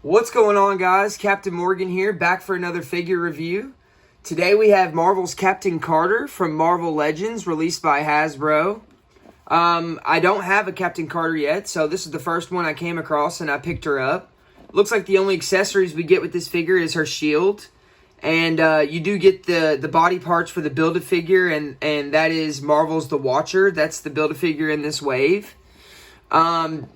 What's going on, guys? Captain Morgan here, back for another figure review. Today we have Marvel's Captain Carter from Marvel Legends, released by Hasbro. I don't have a Captain Carter yet, so this is the first one I came across and I picked her up. Looks like the only accessories we get with this figure is her shield. And you do get the body parts for the Build-A-Figure, and that is Marvel's The Watcher. That's the Build-A-Figure in this wave.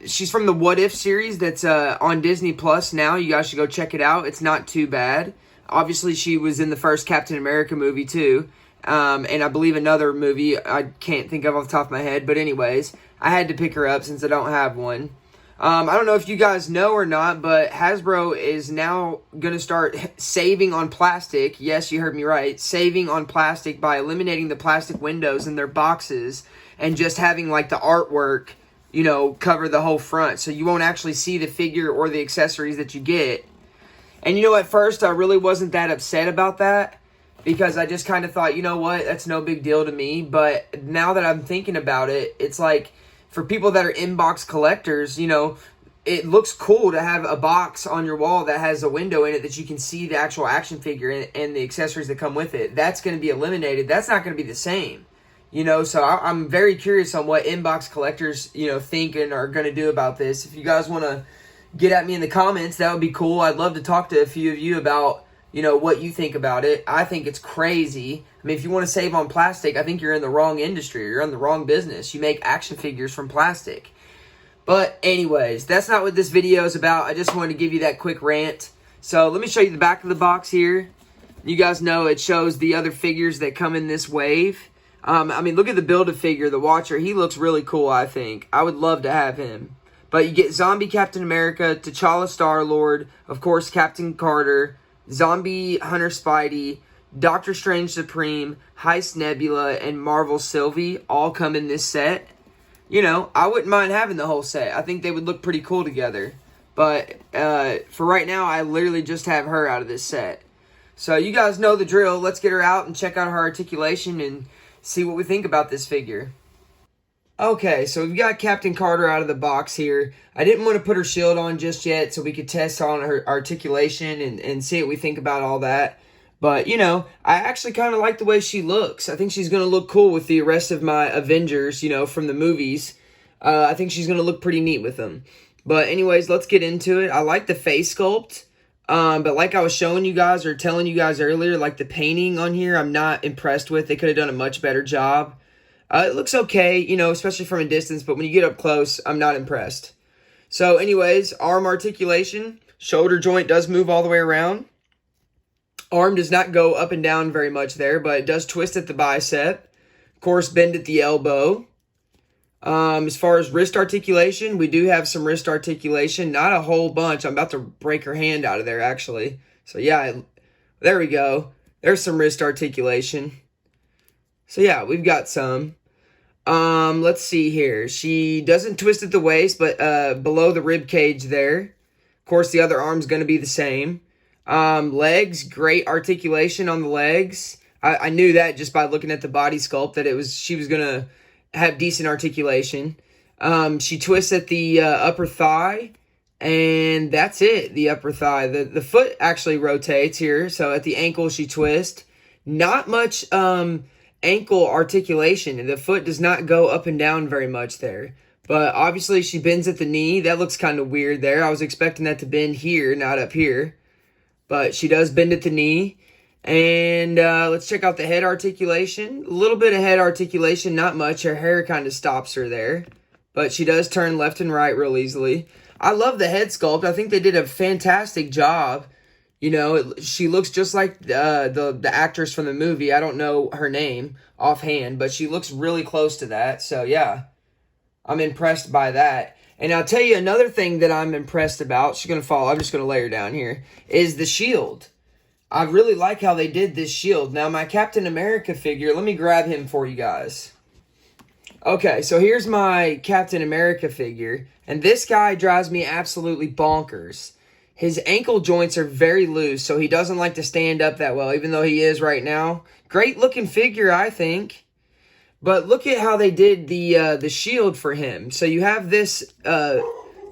She's from the What If series that's on Disney Plus now. You guys should go check it out. It's not too bad. Obviously, she was in the first Captain America movie too. And I believe another movie I can't think of off the top of my head. But anyways, I had to pick her up since I don't have one. I don't know if you guys know or not, but Hasbro is now going to start saving on plastic. Yes, you heard me right. Saving on plastic by eliminating the plastic windows in their boxes and just having like the artwork, you know, cover the whole front. So you won't actually see the figure or the accessories that you get. And you know, at first I really wasn't that upset about that, because I just kind of thought, you know what, that's no big deal to me. But now that I'm thinking about it, it's like, for people that are inbox collectors, you know, it looks cool to have a box on your wall that has a window in it that you can see the actual action figure and the accessories that come with it. That's going to be eliminated. That's not going to be the same. You know, so I'm very curious on what inbox collectors, you know, think and are going to do about this. If you guys want to get at me in the comments, that would be cool. I'd love to talk to a few of you about, you know, what you think about it. I think it's crazy. I mean, if you want to save on plastic, I think you're in the wrong industry. You're in the wrong business. You make action figures from plastic. But anyways, that's not what this video is about. I just wanted to give you that quick rant. So let me show you the back of the box here. You guys know it shows the other figures that come in this wave. I mean, look at the Build-A-Figure, the Watcher. He looks really cool, I think. I would love to have him. But you get Zombie Captain America, T'Challa Star-Lord, of course, Captain Carter, Zombie Hunter Spidey, Doctor Strange Supreme, Heist Nebula, and Marvel Sylvie all come in this set. You know, I wouldn't mind having the whole set. I think they would look pretty cool together. But for right now, I literally just have her out of this set. So you guys know the drill. Let's get her out and check out her articulation and see what we think about this figure. Okay, so we've got Captain Carter out of the box here. I didn't want to put her shield on just yet so we could test on her articulation and see what we think about all that. But, you know, I actually kind of like the way she looks. I think she's going to look cool with the rest of my Avengers, you know, from the movies. I think she's going to look pretty neat with them. But anyways, let's get into it. I like the face sculpt. But like I was showing you guys or telling you guys earlier, like the painting on here, I'm not impressed with. They could have done a much better job. It looks okay, you know, especially from a distance, but when you get up close, I'm not impressed. So anyways, arm articulation, shoulder joint does move all the way around. Arm does not go up and down very much there, but it does twist at the bicep. Of course, bend at the elbow. As far as wrist articulation, we do have some wrist articulation. Not a whole bunch. I'm about to break her hand out of there, actually. So, yeah, there we go. There's some wrist articulation. So, yeah, we've got some. Let's see here. She doesn't twist at the waist, but below the rib cage there. Of course, the other arm's going to be the same. Legs, great articulation on the legs. I knew that just by looking at the body sculpt that she was going to have decent articulation. She twists at the upper thigh, and that's it, the upper thigh. The foot actually rotates here, so at the ankle she twists. Not much ankle articulation. The foot does not go up and down very much there. But obviously she bends at the knee. That looks kind of weird there. I was expecting that to bend here, not up here. But she does bend at the knee. And let's check out the head articulation. A little bit of head articulation, not much. Her hair kind of stops her there. But she does turn left and right real easily. I love the head sculpt. I think they did a fantastic job. You know, she looks just like the actress from the movie. I don't know her name offhand, but she looks really close to that. So, yeah, I'm impressed by that. And I'll tell you another thing that I'm impressed about. She's going to fall. I'm just going to lay her down here. Is the shield. I really like how they did this shield. Now, my Captain America figure, let me grab him for you guys. Okay, so here's my Captain America figure. And this guy drives me absolutely bonkers. His ankle joints are very loose, so he doesn't like to stand up that well, even though he is right now. Great looking figure, I think. But look at how they did the shield for him. So you have this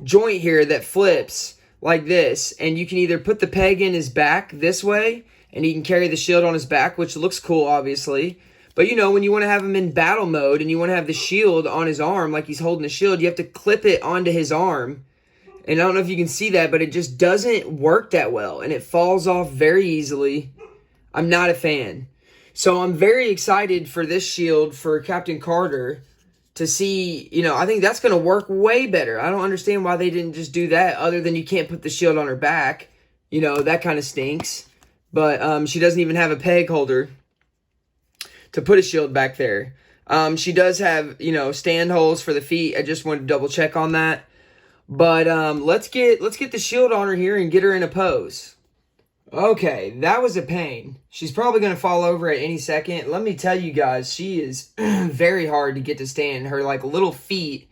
joint here that flips like this, and you can either put the peg in his back this way, and he can carry the shield on his back, which looks cool, obviously. But, you know, when you want to have him in battle mode and you want to have the shield on his arm like he's holding a shield, you have to clip it onto his arm. And I don't know if you can see that, but it just doesn't work that well, and it falls off very easily. I'm not a fan. So I'm very excited for this shield for Captain Carter to see, you know, I think that's going to work way better. I don't understand why they didn't just do that, other than you can't put the shield on her back. You know, that kind of stinks. But she doesn't even have a peg holder to put a shield back there. She does have, you know, stand holes for the feet. I just wanted to double check on that. But let's get the shield on her here and get her in a pose. Okay, that was a pain. She's probably going to fall over at any second. Let me tell you guys, she is very hard to get to stand. Her, like, little feet,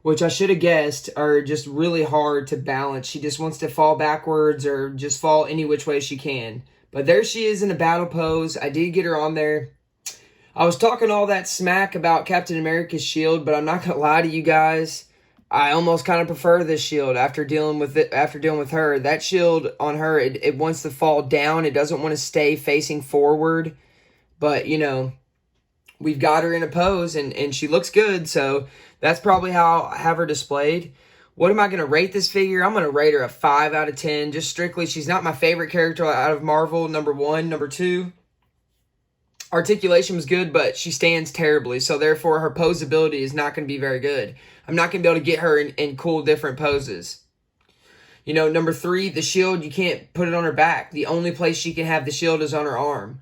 which I should have guessed, are just really hard to balance. She just wants to fall backwards or just fall any which way she can. But there she is in a battle pose. I did get her on there. I was talking all that smack about Captain America's shield, but I'm not going to lie to you guys. I almost kind of prefer this shield after dealing with it. After dealing with her, that shield on her, it wants to fall down. It doesn't want to stay facing forward. But you know, we've got her in a pose, and she looks good. So that's probably how I have her displayed. What am I going to rate this figure? I'm going to rate her a 5 out of 10. Just strictly, she's not my favorite character out of Marvel. Number 1, number 2. Articulation was good, but she stands terribly, so therefore her posability is not going to be very good. I'm not going to be able to get her in cool different poses. You know, number 3, the shield, you can't put it on her back. The only place she can have the shield is on her arm.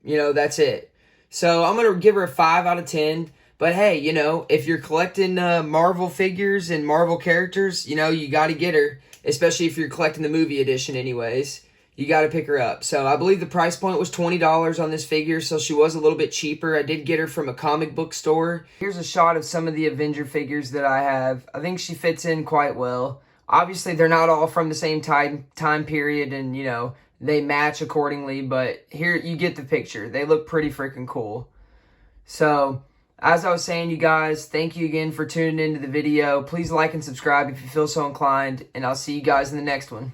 You know, that's it. So I'm going to give her a 5 out of 10. But hey, you know, if you're collecting Marvel figures and Marvel characters, you know, you got to get her, especially if you're collecting the movie edition anyways. You got to pick her up. So I believe the price point was $20 on this figure, so she was a little bit cheaper. I did get her from a comic book store. Here's a shot of some of the Avenger figures that I have. I think she fits in quite well. Obviously, they're not all from the same time period, and, you know, they match accordingly, but here you get the picture. They look pretty freaking cool. So, as I was saying, you guys, thank you again for tuning into the video. Please like and subscribe if you feel so inclined, and I'll see you guys in the next one.